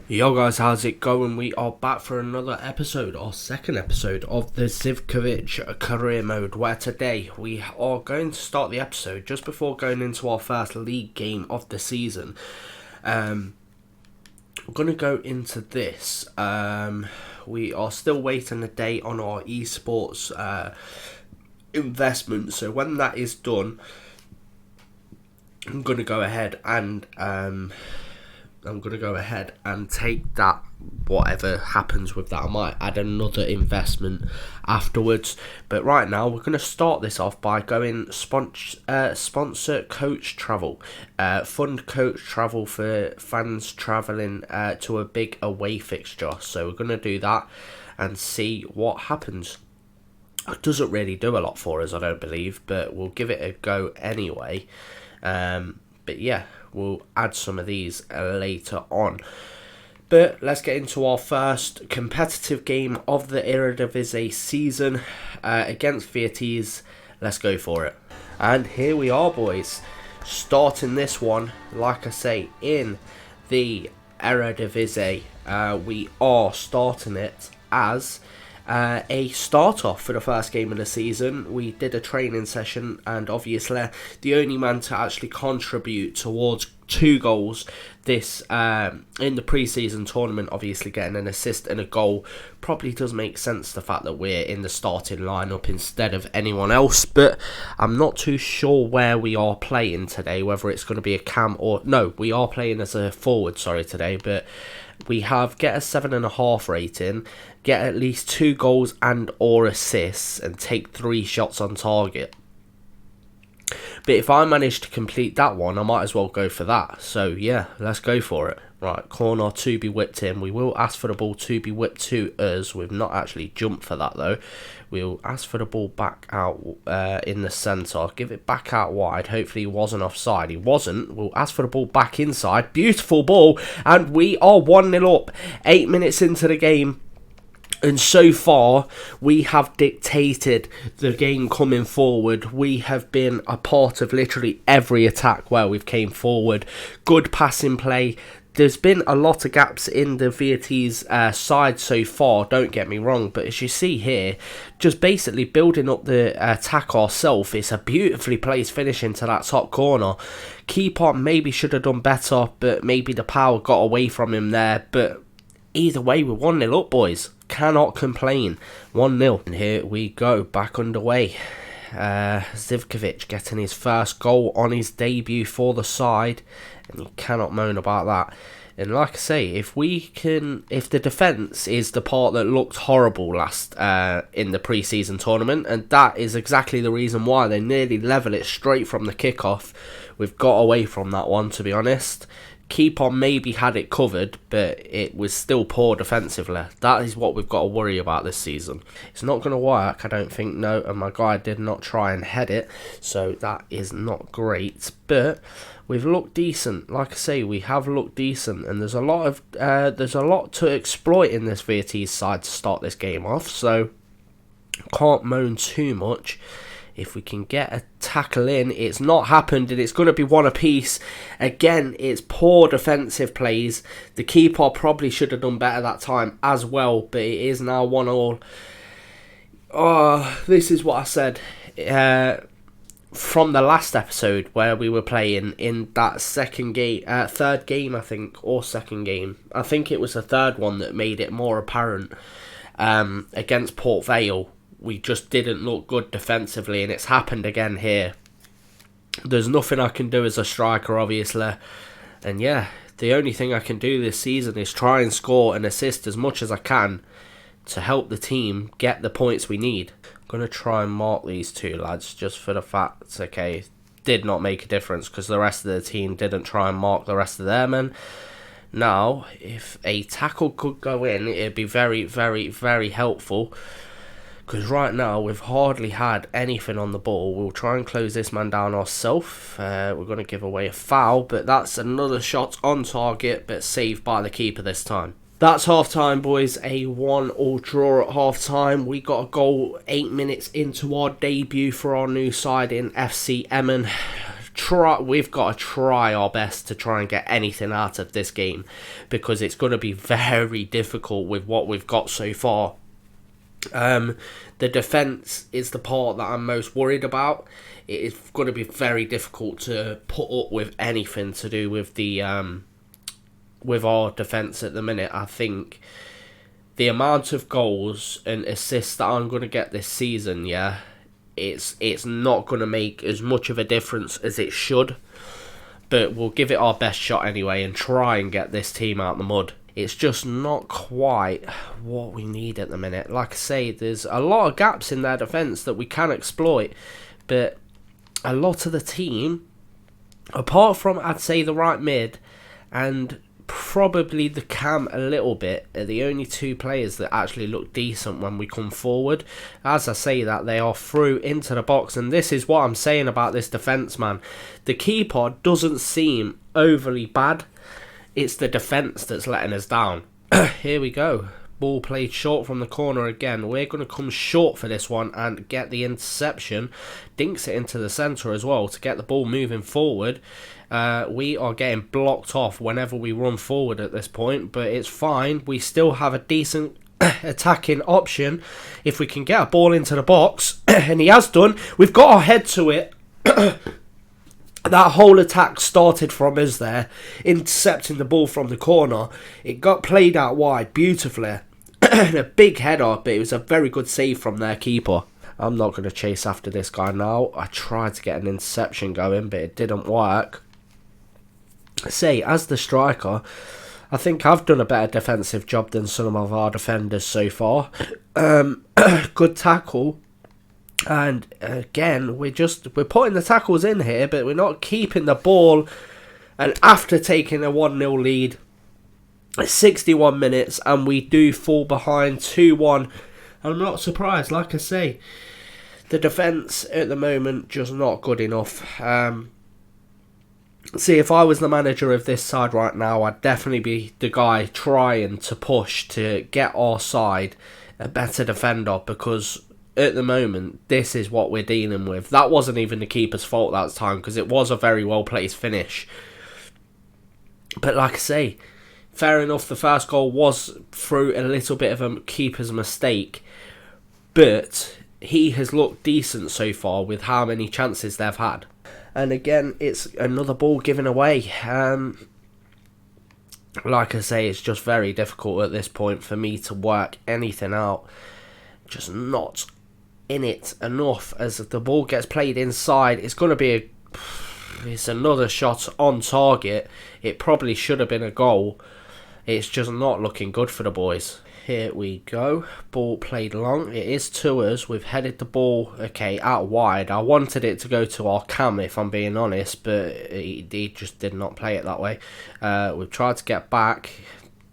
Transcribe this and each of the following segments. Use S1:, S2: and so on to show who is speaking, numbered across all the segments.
S1: Yo guys, how's it going? We are back for another episode, our second episode of the Zivkovic career mode, where today we are going to start the episode just before going into our first league game of the season. We're going to go into this. We are still waiting a date on our esports investment, so when that is done, I'm going to go ahead and take that, whatever happens with that. I might add another investment afterwards. But right now, we're going to start this off by going sponsor coach travel. Fund coach travel for fans travelling to a big away fixture. So we're going to do that and see what happens. It doesn't really do a lot for us, I don't believe, but we'll give it a go anyway. But yeah, we'll add some of these later on. But let's get into our first competitive game of the Eredivisie season against Vitesse. Let's go for it. And here we are, boys. Starting this one, like I say, in the Eredivisie. We are starting it as a start-off for the first game of the season. We did a training session, and obviously the only man to actually contribute towards 2 goals this in the pre-season tournament, obviously getting an assist and a goal, probably does make sense, the fact that we're in the starting lineup instead of anyone else. But I'm not too sure where we are playing today, whether it's going to be a cam or no, we are playing as a forward today, but we have get a 7.5 rating, get at least 2 goals and or assists, and take 3 shots on target. But if I manage to complete that one, I might as well go for that. So yeah, let's go for it. Right, corner to be whipped in. We will ask for the ball to be whipped to us. We've not actually jumped for that though. We'll ask for the ball back out in the centre. Give it back out wide. Hopefully he wasn't offside. He wasn't. We'll ask for the ball back inside. Beautiful ball. And we are 1-0 up. 8 minutes into the game. And so far, we have dictated the game coming forward. We have been a part of literally every attack where we've came forward. Good passing play. There's been a lot of gaps in the Vitesse side so far, don't get me wrong. But as you see here, just basically building up the attack ourselves. It's a beautifully placed finish into that top corner. Keeper maybe should have done better, but maybe the power got away from him there. But either way, we're 1-0 up, boys. Cannot complain. 1-0. And here we go, back underway. Zivkovic getting his first goal on his debut for the side, and you cannot moan about that. And like I say, if the defence is the part that looked horrible last in the pre-season tournament, and that is exactly the reason why they nearly level it straight from the kickoff. We've got away from that one, to be honest. Keeper maybe had it covered, but it was still poor defensively. That is what we've got to worry about this season. It's not going to work, I don't think, no, and my guy did not try and head it, so that is not great. But we've looked decent. Like I say, we have looked decent, and there's a lot to exploit in this Vitesse side to start this game off, so can't moan too much. If we can get a tackle in, it's not happened, and it's going to be one apiece. Again, it's poor defensive plays. The keeper probably should have done better that time as well, but it is now 1-1. Oh, this is what I said from the last episode where we were playing in that third game, I think, or second game. I think it was the third one that made it more apparent against Port Vale. We just didn't look good defensively, and it's happened again here. There's nothing I can do as a striker, obviously. And yeah, the only thing I can do this season is try and score and assist as much as I can to help the team get the points we need. I'm going to try and mark these 2 lads just for the fact, okay, did not make a difference because the rest of the team didn't try and mark the rest of their men. Now, if a tackle could go in, it'd be very, very, very helpful. Because right now, we've hardly had anything on the ball. We'll try and close this man down ourselves. We're going to give away a foul, but that's another shot on target, but saved by the keeper this time. That's half-time, boys. A 1-1 draw at half-time. We got a goal 8 minutes into our debut for our new side in FC Emmen. we've got to try our best to try and get anything out of this game, because it's going to be very difficult with what we've got so far. The defence is the part that I'm most worried about. It is going to be very difficult to put up with anything to do with the with our defence at the minute. I think the amount of goals and assists that I'm going to get this season, it's not going to make as much of a difference as it should. But we'll give it our best shot anyway and try and get this team out the mud. It's just not quite what we need at the minute. Like I say, there's a lot of gaps in their defence that we can exploit. But a lot of the team, apart from, I'd say, the right mid and probably the cam a little bit, are the only two players that actually look decent when we come forward. As I say that, they are through into the box. And this is what I'm saying about this defence, man. The keeper doesn't seem overly bad. It's the defence that's letting us down. Here we go. Ball played short from the corner again. We're going to come short for this one and get the interception. Dinks it into the centre as well to get the ball moving forward. We are getting blocked off whenever we run forward at this point, but it's fine. We still have a decent attacking option if we can get a ball into the box. And he has done. We've got our head to it. That whole attack started from us there, intercepting the ball from the corner. It got played out wide beautifully. A big header, but it was a very good save from their keeper. I'm not going to chase after this guy now. I tried to get an interception going, but it didn't work. Say, as the striker, I think I've done a better defensive job than some of our defenders so far. Good tackle. And again, we're putting the tackles in here, but we're not keeping the ball. And after taking a 1-0 lead, 61 minutes, and we do fall behind 2-1. I'm not surprised. Like I say, the defence at the moment just not good enough. See, if I was the manager of this side right now, I'd definitely be the guy trying to push to get our side a better defender, because at the moment, this is what we're dealing with. That wasn't even the keeper's fault that time, because it was a very well-placed finish. But like I say, fair enough, the first goal was through a little bit of a keeper's mistake. But he has looked decent so far with how many chances they've had. And again, it's another ball given away. Like I say, it's just very difficult at this point for me to work anything out. Just not in it enough. As the ball gets played inside, it's going to be it's another shot on target. It probably should have been a goal. It's just not looking good for the boys. Here we go. Ball played long. It is to us. We've headed the ball, out wide. I wanted it to go to our cam, if I'm being honest, but he just did not play it that way. We've tried to get back.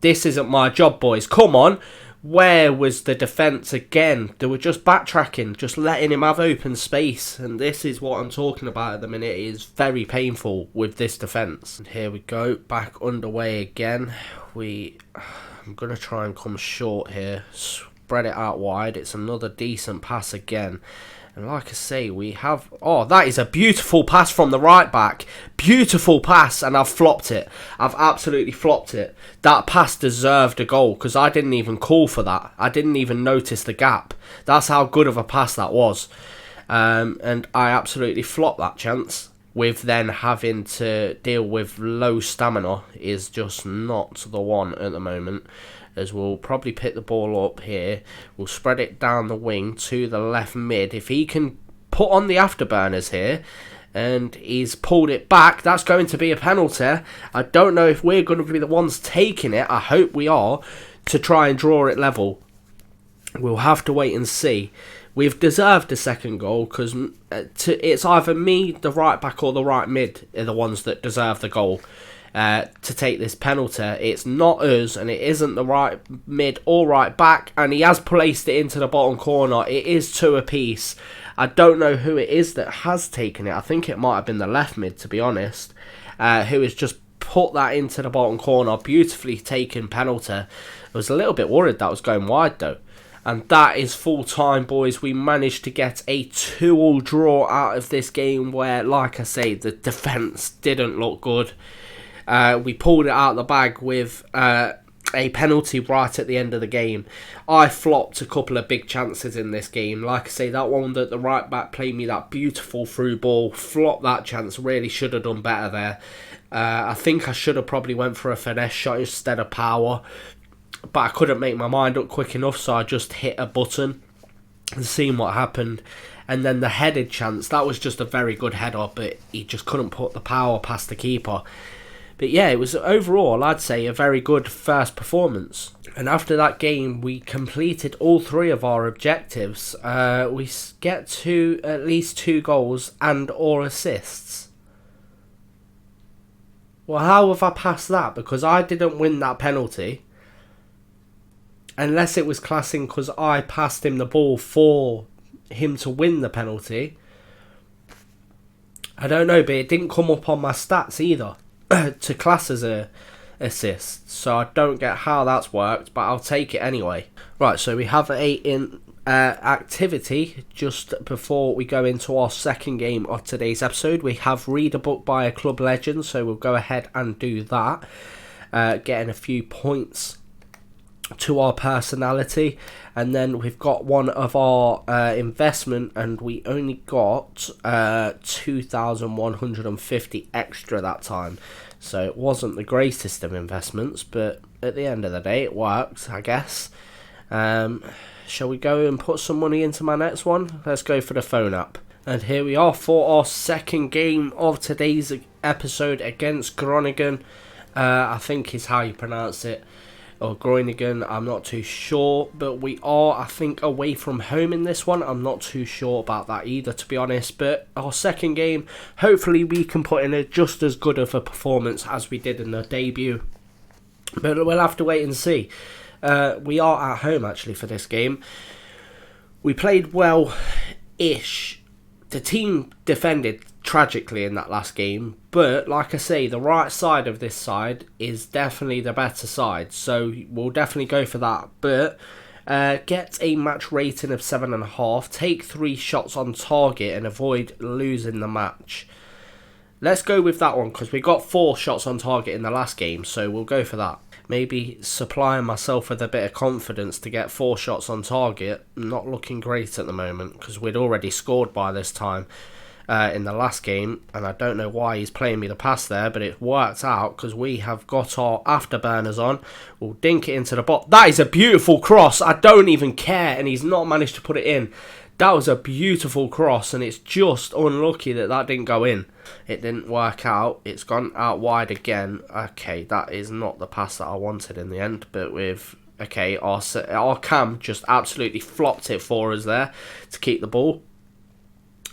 S1: This isn't my job, boys. Come on. Where was the defence again? They were just backtracking, just letting him have open space. And this is what I'm talking about at the minute. It is very painful with this defence. And here we go, back underway again. I'm going to try and come short here. Spread it out wide. It's another decent pass again. And like I say, we have... Oh, that is a beautiful pass from the right back. Beautiful pass, and I've flopped it. I've absolutely flopped it. That pass deserved a goal, because I didn't even call for that. I didn't even notice the gap. That's how good of a pass that was. And I absolutely flopped that chance. With then having to deal with low stamina is just not the one at the moment. As we'll probably pick the ball up here. We'll spread it down the wing to the left mid. If he can put on the afterburners here, and he's pulled it back, that's going to be a penalty. I don't know if we're going to be the ones taking it. I hope we are, to try and draw it level. We'll have to wait and see. We've deserved a second goal, because it's either me, the right back, or the right mid are the ones that deserve the goal. To take this penalty. It's not us, and it isn't the right mid or right back, and he has placed it into the bottom corner. It is two apiece. I don't know who it is that has taken it. I think it might have been the left mid, to be honest, who has just put that into the bottom corner. Beautifully taken penalty. I was a little bit worried that was going wide, though. And that is full time, boys. We managed to get a 2-2 draw out of this game where, like I say, the defence didn't look good. We pulled it out of the bag with a penalty right at the end of the game. I flopped a couple of big chances in this game. Like I say, that one that the right back played me that beautiful through ball, flopped that chance, really should have done better there. I think I should have probably went for a finesse shot instead of power, but I couldn't make my mind up quick enough, so I just hit a button and seen what happened. And then the headed chance, that was just a very good header, but he just couldn't put the power past the keeper. But yeah, it was overall, I'd say, a very good first performance. And after that game, we completed all 3 of our objectives. We get to at least 2 goals and or assists. Well, how have I passed that? Because I didn't win that penalty. Unless it was classing because I passed him the ball for him to win the penalty. I don't know, but it didn't come up on my stats either to class as a assist. So I don't get how that's worked, but I'll take it anyway. Right, so we have a activity just before we go into our second game of today's episode. We have read a book by a club legend, so we'll go ahead and do that. Getting a few points to our personality, and then we've got one of our investment, and we only got 2,150 extra that time, so it wasn't the greatest of investments, but at the end of the day it worked, I guess. Shall we go and put some money into my next one? Let's go for the phone app. And here we are for our second game of today's episode against Groningen. I think is how you pronounce it, or Groningen, I'm not too sure, but we are, I think, away from home in this one. I'm not too sure about that either, to be honest, but our second game, hopefully we can put in just as good of a performance as we did in the debut, but we'll have to wait and see. We are at home, actually, for this game. We played well-ish. The team defended tragically in that last game, but like I say, the right side of this side is definitely the better side, so we'll definitely go for that. But get a match rating of 7.5, take 3 shots on target and avoid losing the match. Let's go with that one because we got 4 shots on target in the last game, so we'll go for that. Maybe supplying myself with a bit of confidence to get 4 shots on target. Not looking great at the moment because we'd already scored by this time in the last game, and I don't know why he's playing me the pass there, but it worked out because we have got our afterburners on. We'll dink it into the box. That is a beautiful cross. I don't even care, and he's not managed to put it in. That was a beautiful cross, and it's just unlucky that that didn't go in. It didn't work out. It's gone out wide again. Okay, that is not the pass that I wanted in the end, but with... Okay, our cam just absolutely flopped it for us there to keep the ball.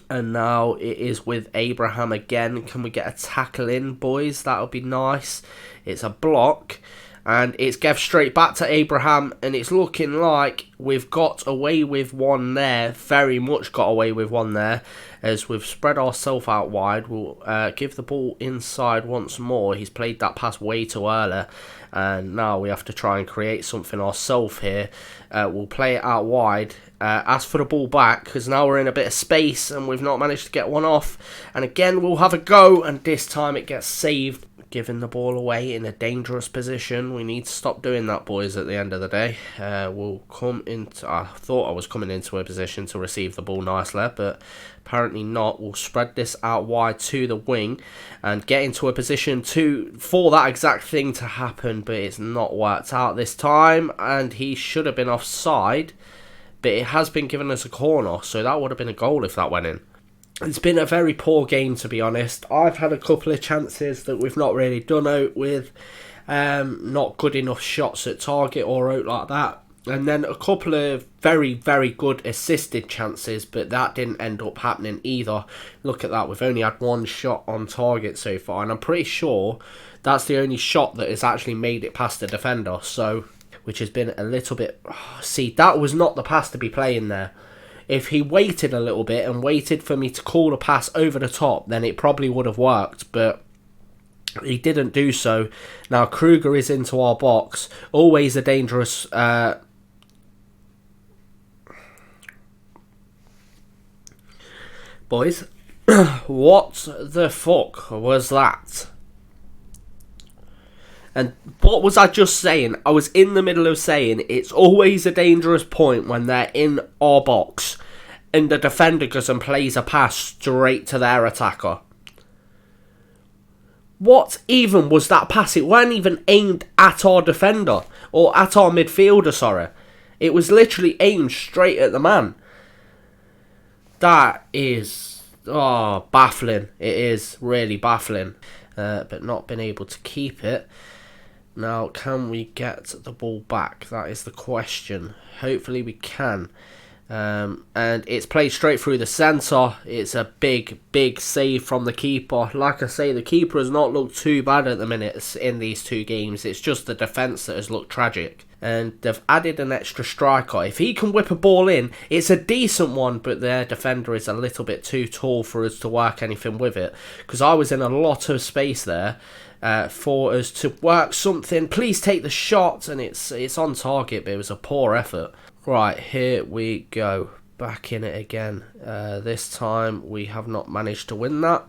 S1: And now it is with Abraham again. Can we get a tackle in, boys? That would be nice. It's a block. And it's gave straight back to Abraham. And it's looking like we've got away with one there. Very much got away with one there. As we've spread ourselves out wide. We'll give the ball inside once more. He's played that pass way too early. And now we have to try and create something ourselves here. We'll play it out wide. Ask for the ball back because now we're in a bit of space and we've not managed to get one off. And again, we'll have a go, and this time it gets saved, giving the ball away in a dangerous position. We need to stop doing that, boys, at the end of the day. We'll come into... I thought I was coming into a position to receive the ball nicely, but apparently not. We'll spread this out wide to the wing and get into a position for that exact thing to happen, but it's not worked out this time, and he should have been offside. But it has been given us a corner, so that would have been a goal if that went in. It's been a very poor game, to be honest. I've had a couple of chances that we've not really done out with. Not good enough shots at target or out like that. And then a couple of very, very good assisted chances, but that didn't end up happening either. Look at that, we've only had 1 shot on target so far, and I'm pretty sure that's the only shot that has actually made it past the defender, so... which has been a little bit... See, that was not the pass to be playing there. If he waited a little bit and waited for me to call a pass over the top, then it probably would have worked, but he didn't do so. Now, Kruger is into our box. Always a dangerous Boys, what the fuck was that? And what was I just saying? I was in the middle of saying it's always a dangerous point when they're in our box and the defender goes and plays a pass straight to their attacker. What even was that pass? It weren't even aimed at our defender or at our midfielder, sorry. It was literally aimed straight at the man. That is baffling. It is really baffling. But not been able to keep it. Now, can we get the ball back? That is the question. Hopefully we can. And it's played straight through the centre. It's a big, big save from the keeper. Like I say, the keeper has not looked too bad at the minute in these two games. It's just the defence that has looked tragic. And they've added an extra striker. If he can whip a ball in, it's a decent one, but their defender is a little bit too tall for us to work anything with it. Because I was in a lot of space there for us to work something. Please take the shot, and it's on target, but it was a poor effort. Right, here we go. Back in it again. This time we have not managed to win that.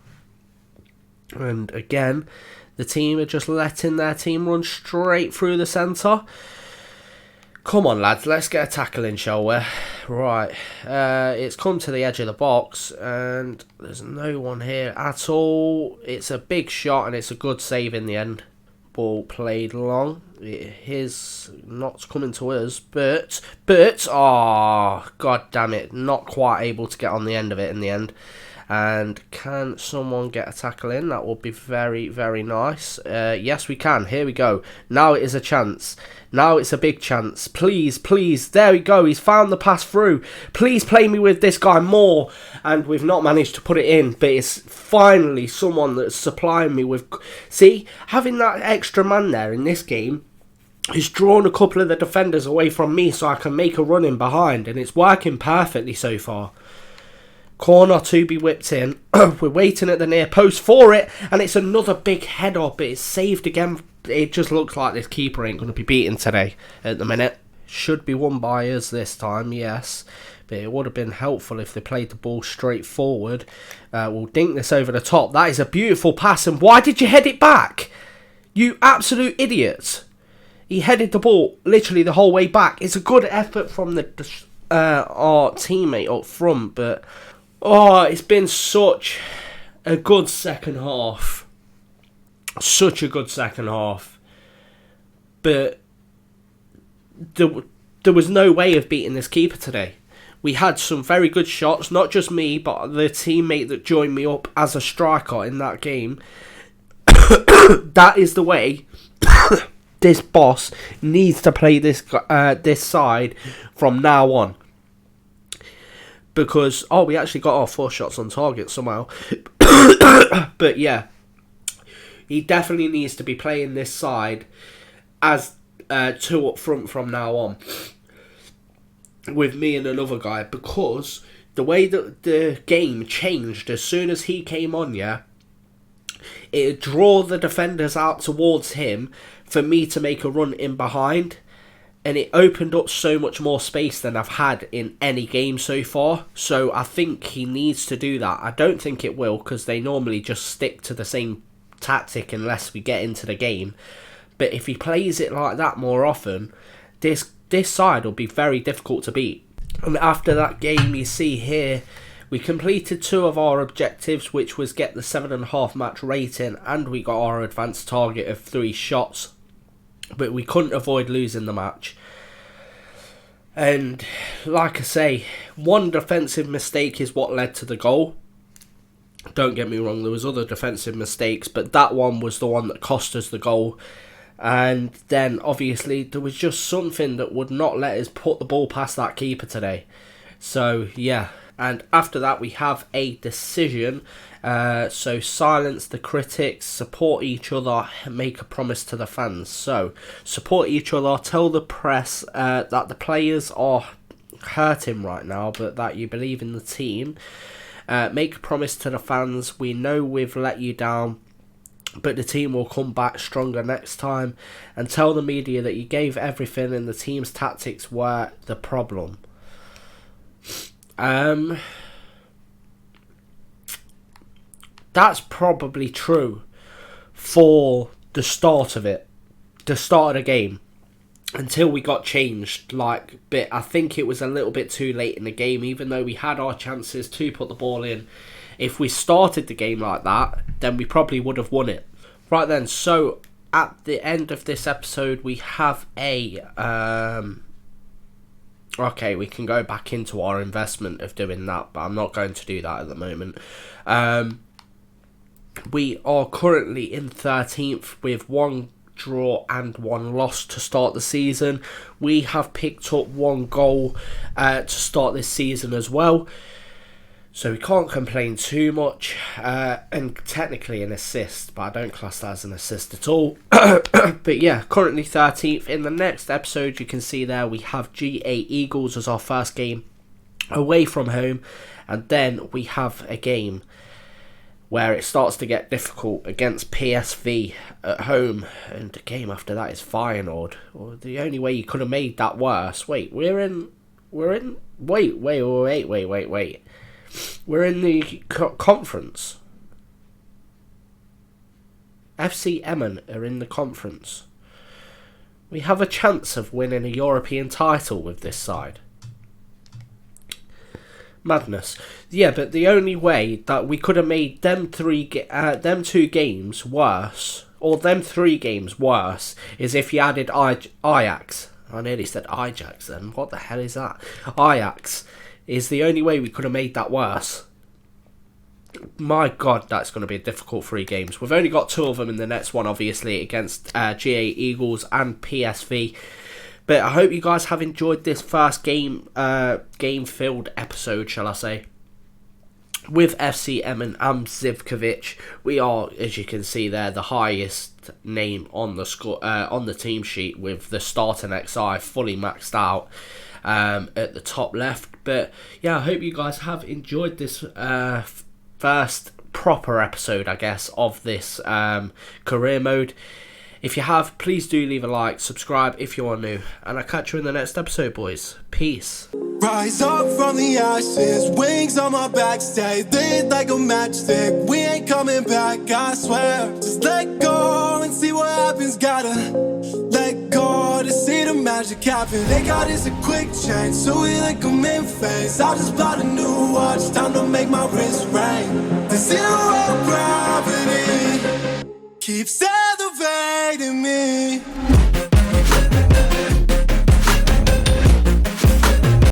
S1: And again, the team are just letting their team run straight through the centre. Come on, lads, let's get a tackle in, shall we? Right, it's come to the edge of the box, and there's no one here at all. It's a big shot, and it's a good save in the end. Ball played long. It is not coming to us, but, god damn it, not quite able to get on the end of it in the end. And can someone get a tackle in? That would be very, very nice. Yes, we can. Here we go. Now it is a chance. Now it's a big chance. Please, please. There we go. He's found the pass through. Please play me with this guy more. And we've not managed to put it in. But it's finally someone that's supplying me with... See, having that extra man there in this game has drawn a couple of the defenders away from me so I can make a run in behind. And it's working perfectly so far. Corner to be whipped in. We're waiting at the near post for it. And it's another big header, but it's saved again. It just looks like this keeper ain't going to be beaten today at the minute. Should be won by us this time, yes. But it would have been helpful if they played the ball straight forward. We'll dink this over the top. That is a beautiful pass. And why did you head it back? You absolute idiot. He headed the ball literally the whole way back. It's a good effort from our teammate up front, but... Oh, it's been such a good second half. Such a good second half. But there was no way of beating this keeper today. We had some very good shots, not just me, but the teammate that joined me up as a striker in that game. That is the way this boss needs to play this side from now on. Because, we actually got our 4 shots on target somehow. But yeah, he definitely needs to be playing this side as 2 up front from now on. With me and another guy. Because the way that the game changed as soon as he came on, yeah, it draw the defenders out towards him for me to make a run in behind. And it opened up so much more space than I've had in any game so far. So I think he needs to do that. I don't think it will, because they normally just stick to the same tactic unless we get into the game. But if he plays it like that more often, this side will be very difficult to beat. And after that game, you see here, we completed 2 of our objectives, which was get the 7.5 match rating, and we got our advanced target of 3 shots. But we couldn't avoid losing the match. And like I say, one defensive mistake is what led to the goal. Don't get me wrong, there was other defensive mistakes, but that one was the one that cost us the goal. And then obviously there was just something that would not let us put the ball past that keeper today. So yeah. And after that we have a decision. So silence the critics, support each other, make a promise to the fans. So support each other, tell the press that the players are hurting right now, but that you believe in the team. Make a promise to the fans, we know we've let you down, but the team will come back stronger next time. And tell the media that you gave everything and the team's tactics were the problem. That's probably true for the start of it, the start of the game, until we got changed. But I think it was a little bit too late in the game, even though we had our chances to put the ball in. If we started the game like that, then we probably would have won it. Right then, so at the end of this episode, we have a... okay, we can go back into our investment of doing that, but I'm not going to do that at the moment. We are currently in 13th with 1 draw and 1 loss to start the season. We have picked up 1 goal to start this season as well, so we can't complain too much. And technically an assist, but I don't class that as an assist at all. But yeah, currently 13th. In the next episode, you can see there we have GA Eagles as our first game away from home, and then we have a game where it starts to get difficult against PSV at home, and the game after that is Feyenoord. Well, the only way you could have made that worse. Wait, we're in. Wait. We're in the conference. FC Emmen are in the conference. We have a chance of winning a European title with this side. Madness. Yeah, but the only way that we could have made them 2 games worse, or them 3 games worse, is if you added Ajax. I nearly said Ajax then. What the hell is that? Ajax is the only way we could have made that worse. My God, that's going to be a difficult 3 games. We've only got 2 of them in the next one, obviously, against GA Eagles and PSV. But I hope you guys have enjoyed this first game-filled episode, shall I say, with FC Emmen and Zivkovic. We are, as you can see there, the highest name on the team sheet, with the starting XI fully maxed out at the top left. But yeah, I hope you guys have enjoyed this first proper episode, I guess, of this career mode. If you have, please do leave a like, subscribe if you are new, and I'll catch you in the next episode, boys. Peace.
S2: Rise up from the ashes, wings on my back, stay lit like a matchstick. We ain't coming back, I swear. Just let go and see what happens. Gotta let go to see the magic happen. They got us a quick change, so we like them in phase. I just bought a new watch, time to make my wrist ring. The zero gravity keeps elevating me.